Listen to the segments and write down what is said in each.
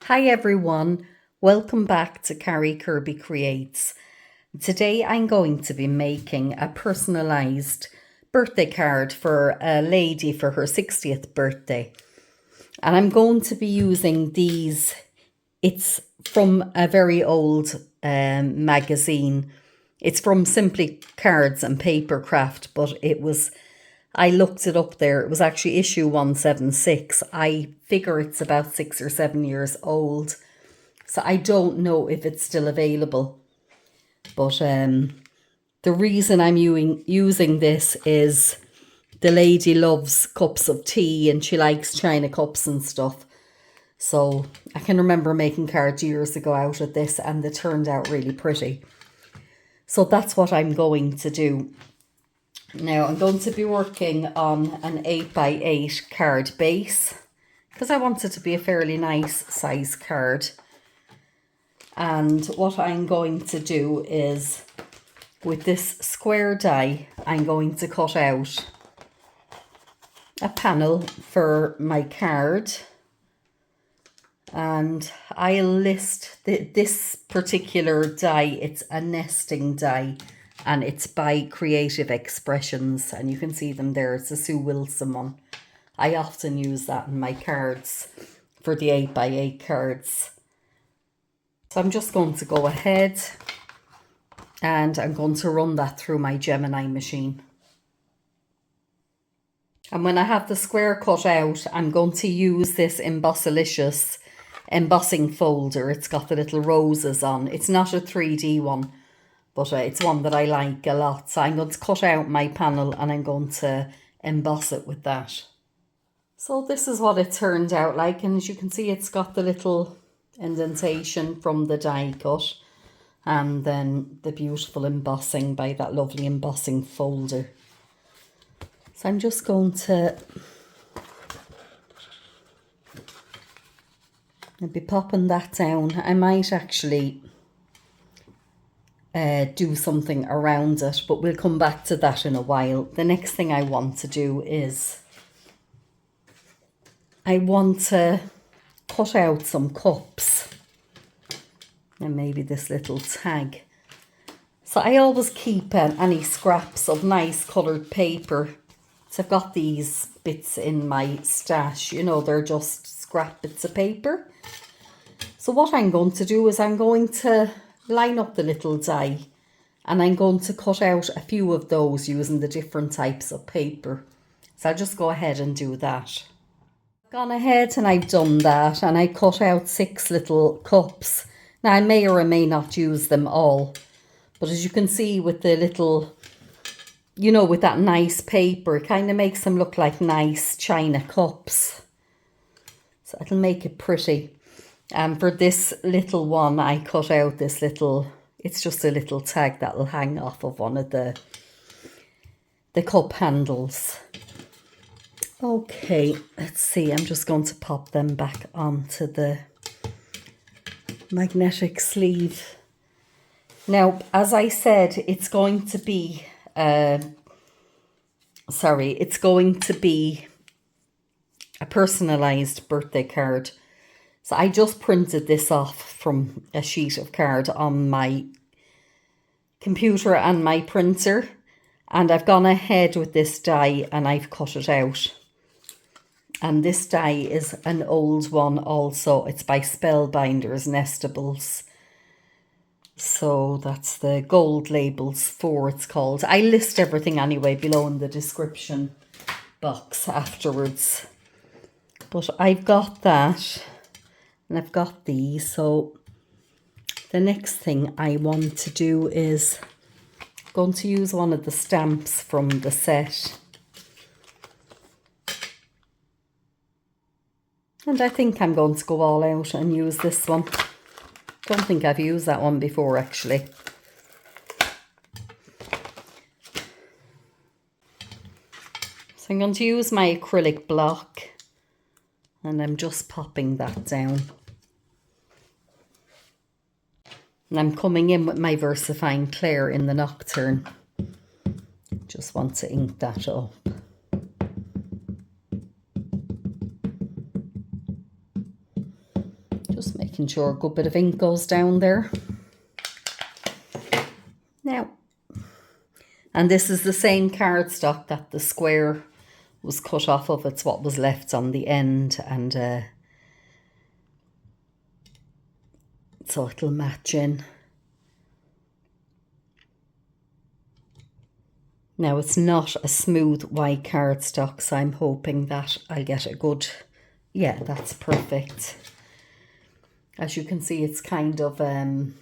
Hi everyone, welcome back to Carrie Kirby Creates. Today I'm going to be making a personalised birthday card for a lady for her 60th birthday. And I'm going to be using these. It's from a very old magazine. It's from Simply Cards and Papercraft, but I looked it up there. It was actually issue 176. I figure it's about 6 or 7 years old. So I don't know if it's still available. But the reason I'm using this is the lady loves cups of tea and she likes china cups and stuff. So I can remember making cards years ago out of this and they turned out really pretty. So that's what I'm going to do. Now I'm going to be working on an 8x8 card base because I want it to be a fairly nice size card. And what I'm going to do is, with this square die, I'm going to cut out a panel for my card. And I'll list this particular die. It's a nesting die and it's by Creative Expressions. And you can see them there. It's a Sue Wilson one. I often use that in my cards for the 8x8 cards. So I'm just going to go ahead and I'm going to run that through my Gemini machine. And when I have the square cut out, I'm going to use this Embosselicious embossing folder. It's got the little roses on. It's not a 3D one, but it's one that I like a lot. So I'm going to cut out my panel and I'm going to emboss it with that. So this is what it turned out like. And as you can see, it's got the little indentation from the die cut and then the beautiful embossing by that lovely embossing folder. So I'm just going to be popping that down. I might actually do something around it, but we'll come back to that in a while. The next thing I want to do is I want to cut out some cups and maybe this little tag. So I always keep any scraps of nice coloured paper. So I've got these bits in my stash, you know, they're just scrap bits of paper. So what I'm going to do is I'm going to line up the little die and I'm going to cut out a few of those using the different types of paper. So I'll just go ahead and do that. Gone ahead and I've done that and I cut out 6 little cups. Now I may or may not use them all, but as you can see with the little, you know, with that nice paper, it kind of makes them look like nice china cups. So it'll make it pretty. And for this little one, I cut out this little, it's just a little tag that'll hang off of one of the cup handles. Okay, let's see. I'm just going to pop them back onto the magnetic sleeve. Now, as I said, it's going to be, it's going to be a personalised birthday card. So I just printed this off from a sheet of card on my computer and my printer. And I've gone ahead with this die and I've cut it out. And this die is an old one also. It's by Spellbinders, Nestables. So that's the gold labels 4 it's called. I list everything anyway below in the description box afterwards. But I've got that and I've got these. So the next thing I want to do is I'm going to use one of the stamps from the set. And I think I'm going to go all out and use this one. Don't think I've used that one before actually. So I'm going to use my acrylic block and I'm just popping that down. And I'm coming in with my VersaFine Claire in the Nocturne. Just want to ink that up. Just making sure a good bit of ink goes down there. Now, and this is the same cardstock that the square was cut off of. It's what was left on the end, and so it'll match in. Now, it's not a smooth white cardstock, so I'm hoping that I'll get a good, yeah, that's perfect. As you can see, it's kind of, trying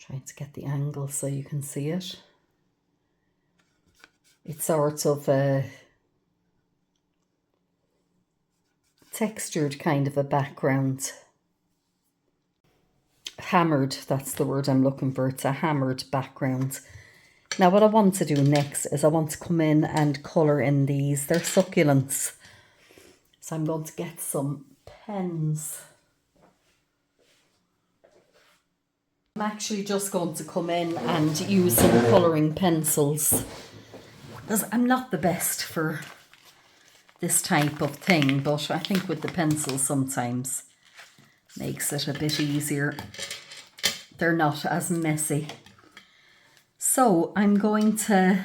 to get the angle so you can see it. It's sort of a textured kind of a background. Hammered, that's the word I'm looking for. It's a hammered background. Now what I want to do next is I want to come in and colour in these. They're succulents. So I'm going to get some pens. I'm actually just going to come in and use some colouring pencils, because I'm not the best for this type of thing, but I think with the pencils sometimes makes it a bit easier. They're not as messy. So I'm going to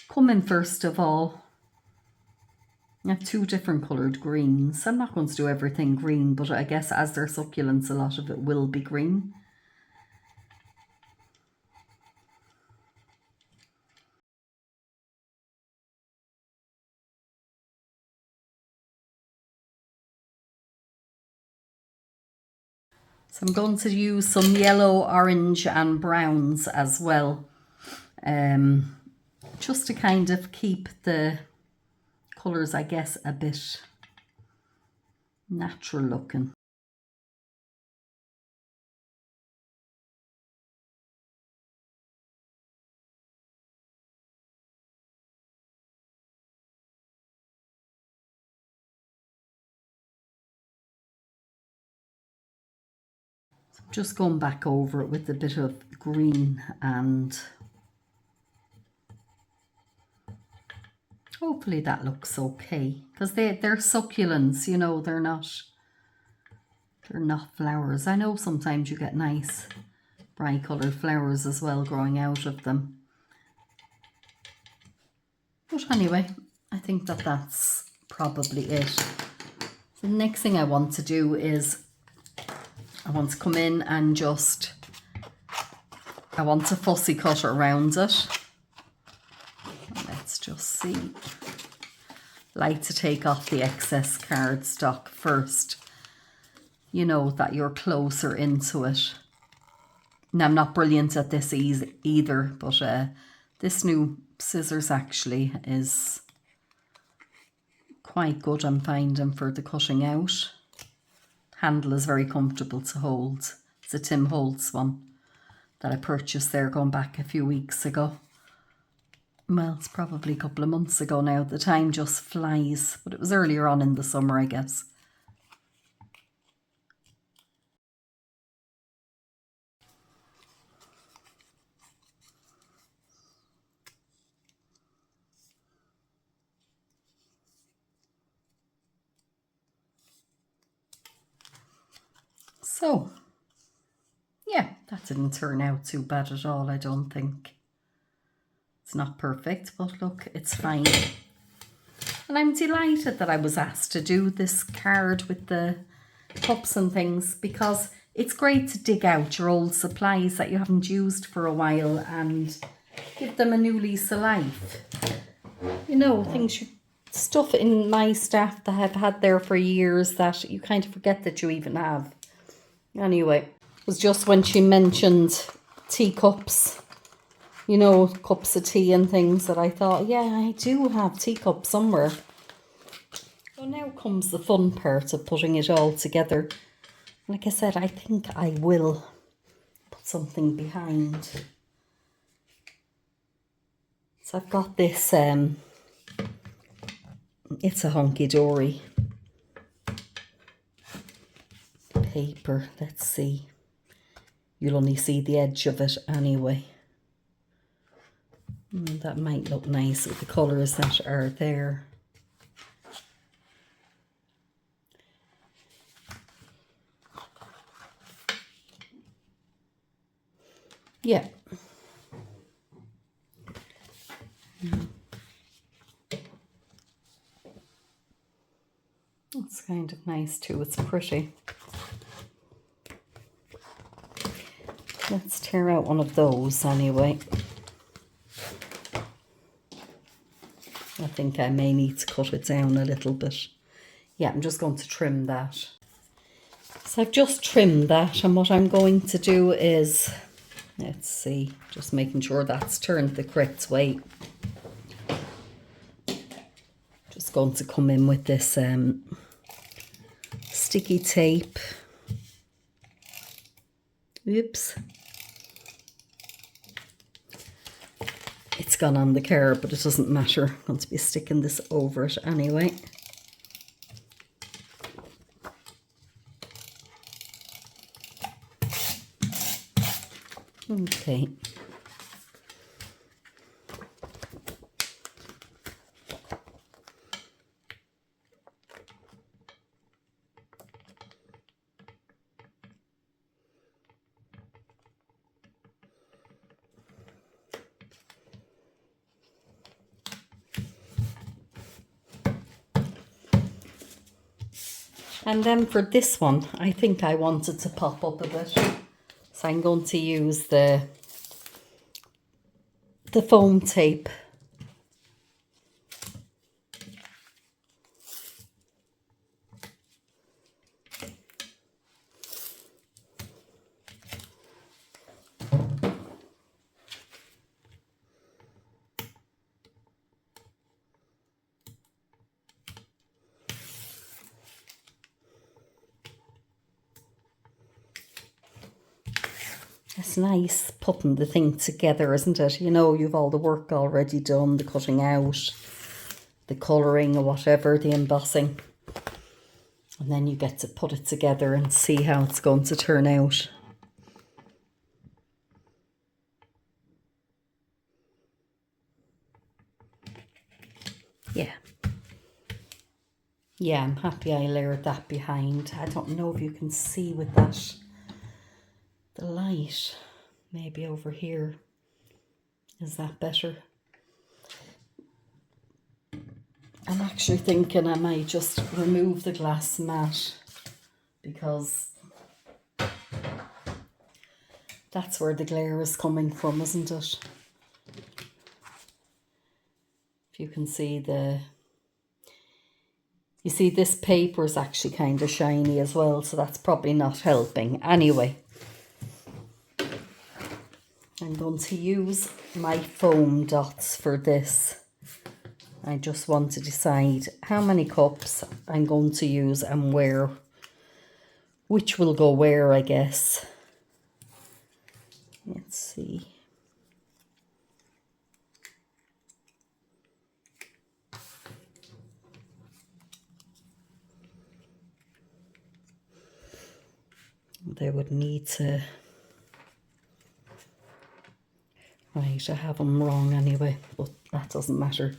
come in first of all. I have two different coloured greens. I'm not going to do everything green, but I guess as they're succulents, a lot of it will be green. So I'm going to use some yellow, orange and browns as well, just to kind of keep the colours, I guess, a bit natural looking. Just going back over it with a bit of green, and hopefully that looks okay, because they're succulents, you know, they're not flowers. I know sometimes you get nice bright coloured flowers as well growing out of them, but anyway, I think that that's probably it. So the next thing I want to do is I want to come in and just, I want to fussy cut around it. Let's just see. Like to take off the excess cardstock first. You know that you're closer into it. Now I'm not brilliant at this either, but this new scissors actually is quite good, I'm finding, for the cutting out. Handle is very comfortable to hold. It's a Tim Holtz one that I purchased there going back a few weeks ago. Well, it's probably a couple of months ago now. The time just flies, but it was earlier on in the summer, I guess. So, yeah, that didn't turn out too bad at all, I don't think. It's not perfect, but look, it's fine. And I'm delighted that I was asked to do this card with the cups and things, because it's great to dig out your old supplies that you haven't used for a while and give them a new lease of life. You know, stuff in my staff that I've had there for years that you kind of forget that you even have. Anyway, it was just when she mentioned teacups, you know, cups of tea and things, that I thought, yeah, I do have teacups somewhere. So now comes the fun part of putting it all together. Like I said, I think I will put something behind. So I've got this, it's a Hunky dory paper. Let's see. You'll only see the edge of it anyway. That might look nice with the colours that are there. Yeah. It's kind of nice too, it's pretty. Let's tear out one of those anyway. I think I may need to cut it down a little bit. Yeah, I'm just going to trim that. So I've just trimmed that, and what I'm going to do is, let's see, just making sure that's turned the correct way. Just going to come in with this sticky tape. Oops. It's gone on the card, but it doesn't matter. I'm going to be sticking this over it anyway. Okay. And then for this one, I think I wanted to pop up a bit. So I'm going to use the foam tape. It's nice putting the thing together, isn't it? You know, you've all the work already done, the cutting out, the colouring or whatever, the embossing. And then you get to put it together and see how it's going to turn out. Yeah. Yeah, I'm happy I layered that behind. I don't know if you can see with that, the light, maybe over here. Is that better? I'm actually thinking I might just remove the glass mat because that's where the glare is coming from, isn't it? If you can see you see this paper is actually kind of shiny as well, so that's probably not helping. Anyway, I'm going to use my foam dots for this. I just want to decide how many cups I'm going to use and where, which will go where, I guess. Let's see. They would need to... Right, I have them wrong anyway, but that doesn't matter.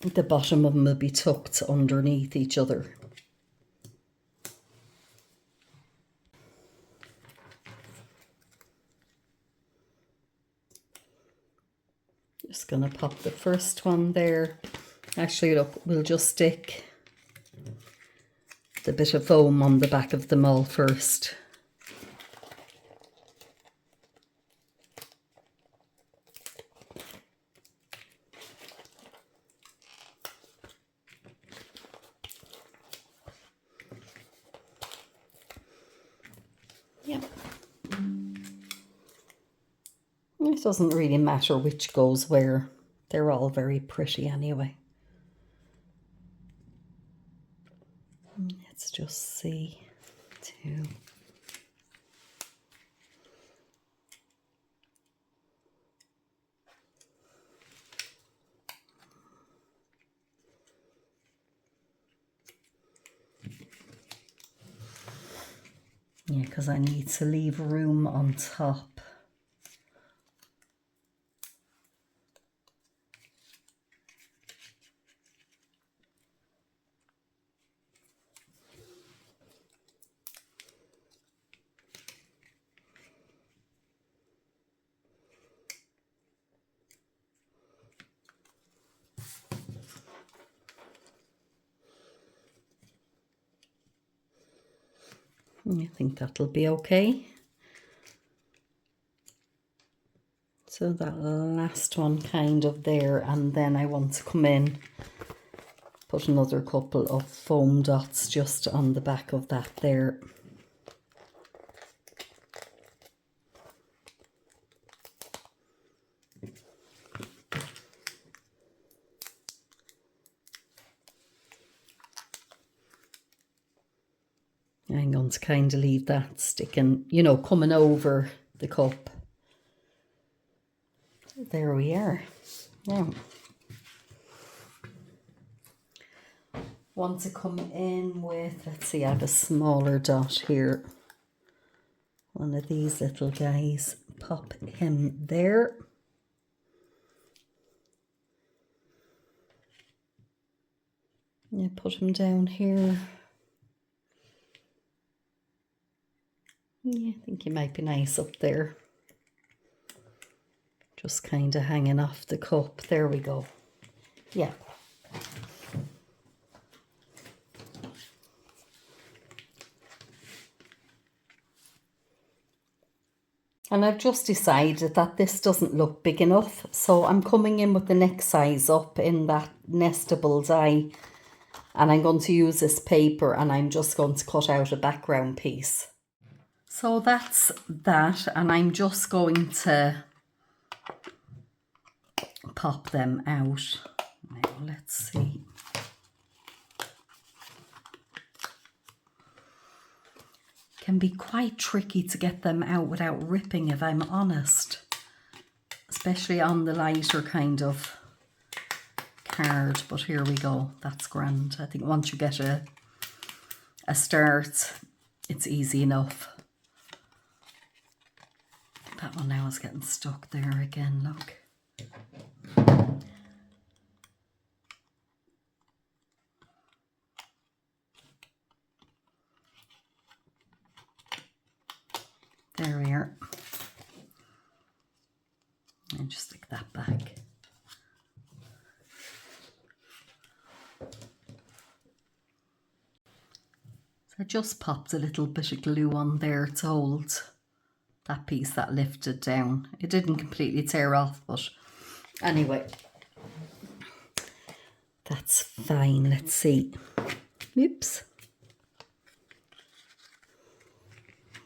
The bottom of them will be tucked underneath each other. Just gonna pop the first one there. Actually, look, we'll just stick the bit of foam on the back of them all first. Yep. It doesn't really matter which goes where. They're all very pretty anyway. Let's just see. 2. Yeah, because I need to leave room on top. I think that'll be okay. So that last one kind of there, and then I want to come in, put another couple of foam dots just on the back of that there. I'm going to kind of leave that sticking, you know, coming over the cup. There we are. Now, want to come in with, let's see, I have a smaller dot here. One of these little guys. Pop him there. Yeah, put him down here. Yeah, I think he might be nice up there. Just kind of hanging off the cup. There we go. Yeah. And I've just decided that this doesn't look big enough, so I'm coming in with the next size up in that nestable die, and I'm going to use this paper, and I'm just going to cut out a background piece. So that's that, and I'm just going to pop them out. Now let's see. Can be quite tricky to get them out without ripping, if I'm honest, especially on the lighter kind of card, but here we go. That's grand. I think once you get a start, it's easy enough. That one now is getting stuck there again, look. There we are. And just stick that back. So I just popped a little bit of glue on there to hold that piece that lifted down. It didn't completely tear off, but anyway, that's fine. Let's see. Oops.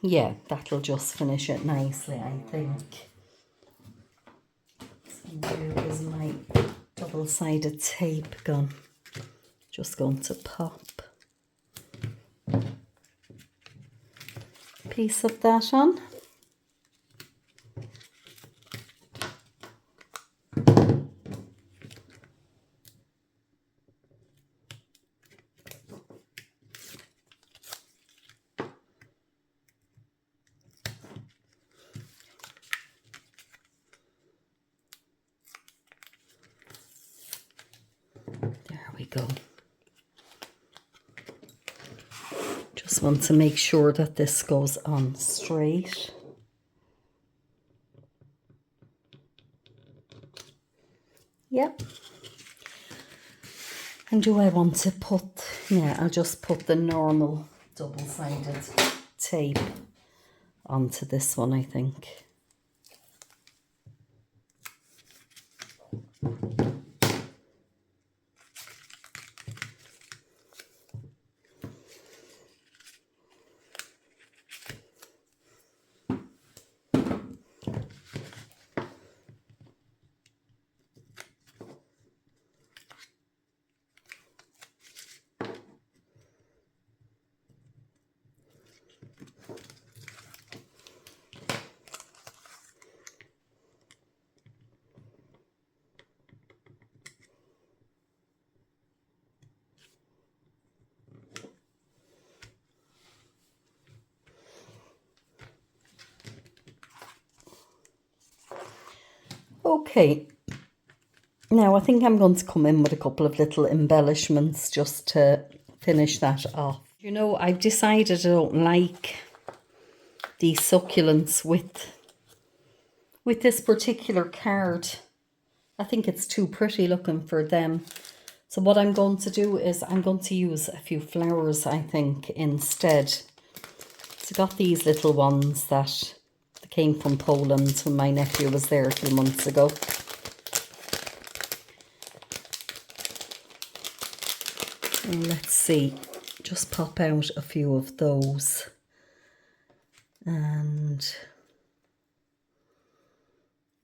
Yeah, that'll just finish it nicely, I think. So where is my double-sided tape gone? Just going to pop a piece of that on. Go. Just want to make sure that this goes on straight. Yep. And do I want to put, yeah, I'll just put the normal double-sided tape onto this one, I think. Okay, now I think I'm going to come in with a couple of little embellishments just to finish that off. You know, I've decided I don't like these succulents with this particular card. I think it's too pretty looking for them. So what I'm going to do is I'm going to use a few flowers, I think, instead. So I got these little ones that came from Poland when my nephew was there a few months ago. And let's see, just pop out a few of those. And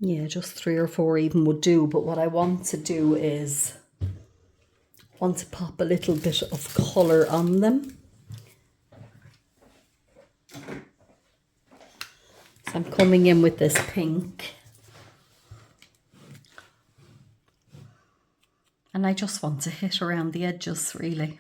yeah, just 3 or 4 even would do. But what I want to do is want to pop a little bit of colour on them. So I'm coming in with this pink. And I just want to hit around the edges, really.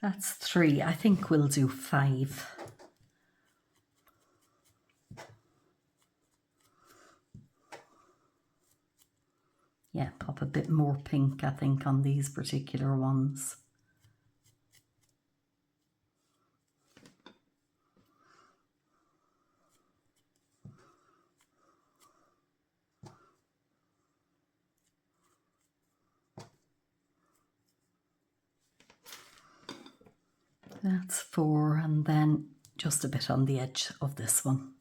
That's 3. I think we'll do 5. Yeah, pop a bit more pink, I think, on these particular ones. That's 4, and then just a bit on the edge of this one.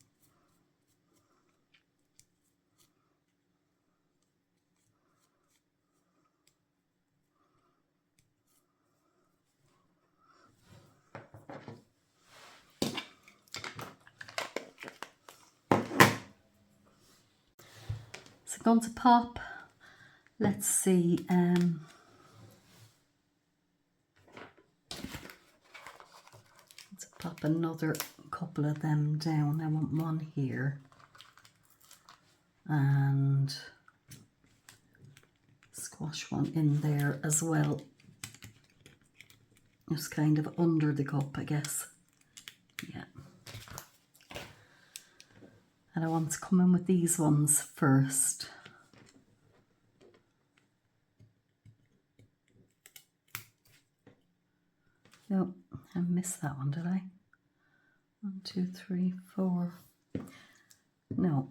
So I'm going to pop, let's see, let's pop another couple of them down. I want one here and squash one in there as well. Just kind of under the cup, I guess. Yeah. And I want to come in with these ones first. No, I missed that one, did I? 1, 2, 3, 4. No.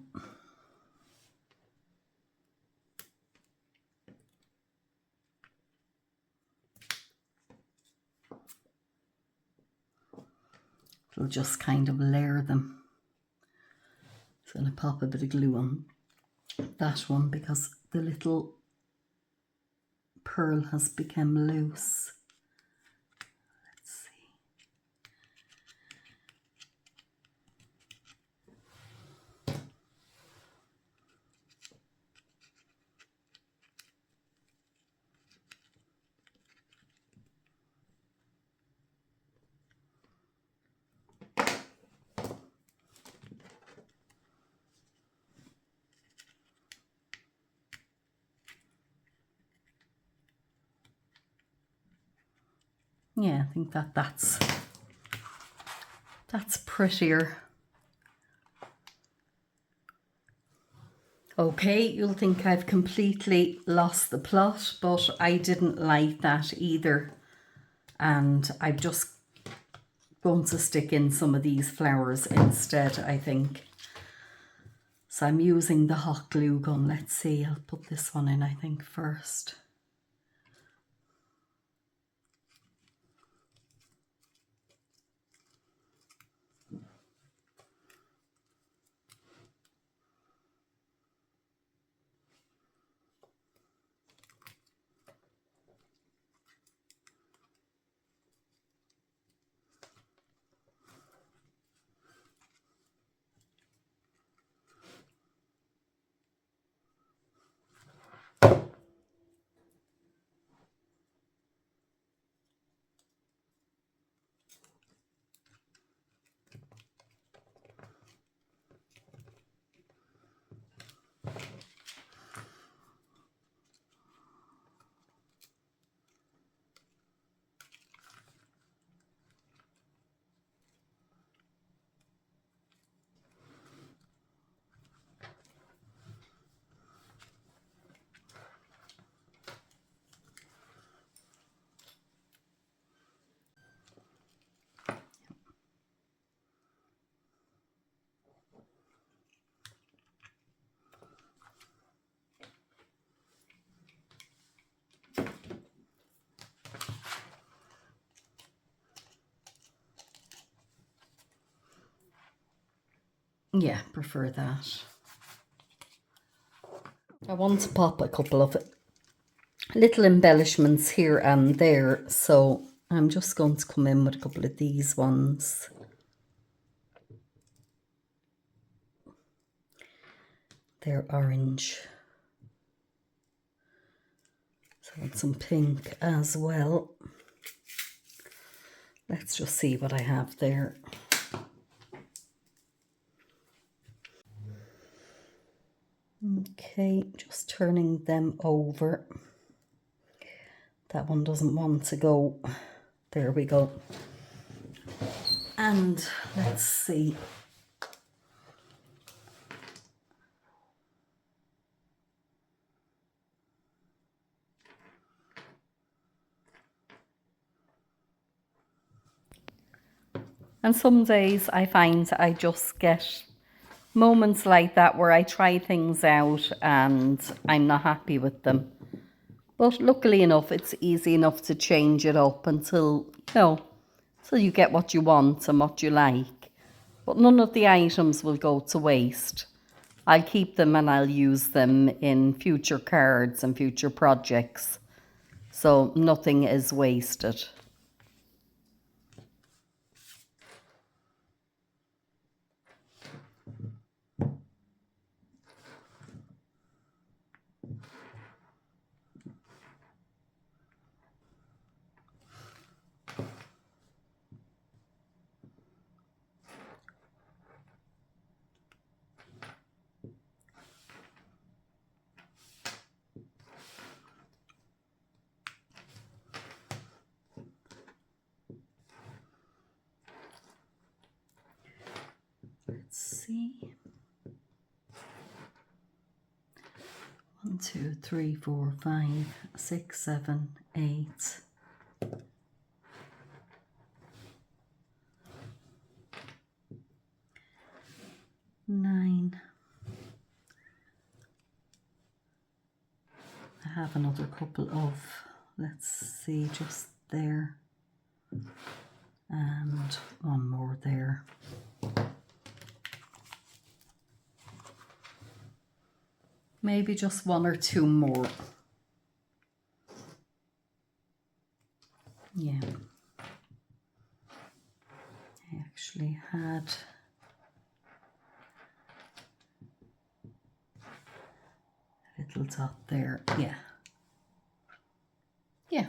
It'll just kind of layer them. So I'm going to pop a bit of glue on that one because the little pearl has become loose. Let's see. Yeah, I think that's prettier. Okay, you'll think I've completely lost the plot, but I didn't like that either. And I'm just going to stick in some of these flowers instead, I think. So I'm using the hot glue gun. Let's see, I'll put this one in, I think, first. Yeah, prefer that. I want to pop a couple of little embellishments here and there, so I'm just going to come in with a couple of these ones. They're orange. So I want some pink as well. Let's just see what I have there. Okay, just turning them over. That one doesn't want to go. There we go. And let's see. And some days I find I just get moments like that where I try things out and I'm not happy with them. But luckily enough, it's easy enough to change it up until, till you get what you want and what you like. But none of the items will go to waste. I'll keep them and I'll use them in future cards and future projects. So nothing is wasted. Let's see. 1, 2, 3, 4, 5, 6, 7, 8. 9. I have another couple of, let's see, just there. And one more there. Maybe just 1 or 2 more. Yeah. I actually had a little dot there. Yeah. Yeah.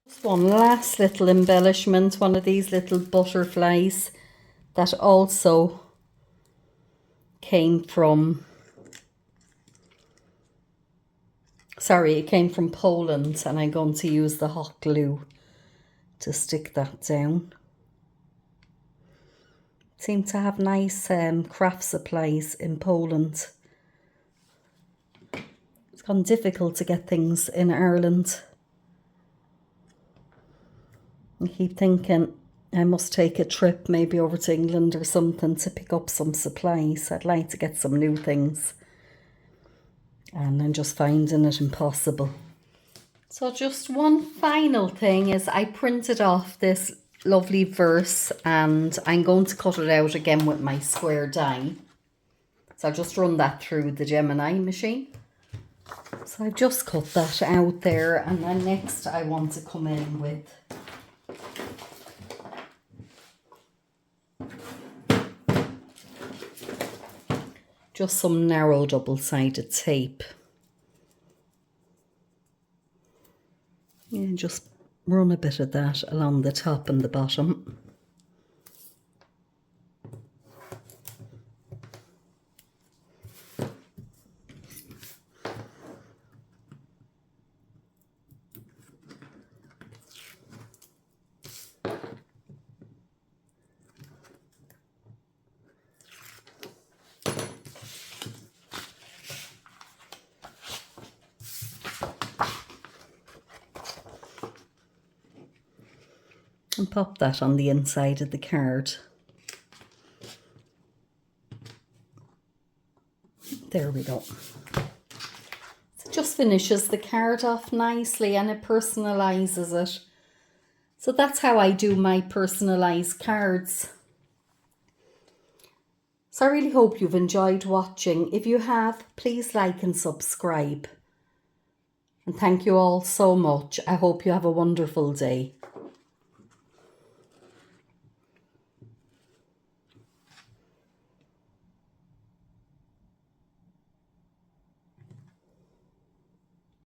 Just one last little embellishment, one of these little butterflies that also came from, it came from Poland, and I'm going to use the hot glue to stick that down. Seem to have nice craft supplies in Poland. It's gone difficult to get things in Ireland. I keep thinking I must take a trip maybe over to England or something to pick up some supplies. I'd like to get some new things. And I'm just finding it impossible. So just one final thing is I printed off this lovely verse and I'm going to cut it out again with my square die. So I'll just run that through the Gemini machine. So I've just cut that out there, and then next I want to come in with just some narrow double-sided tape. And just run a bit of that along the top and the bottom. And pop that on the inside of the card. There we go. So it just finishes the card off nicely and it personalises it. So that's how I do my personalised cards. So I really hope you've enjoyed watching. If you have, please like and subscribe. And thank you all so much. I hope you have a wonderful day.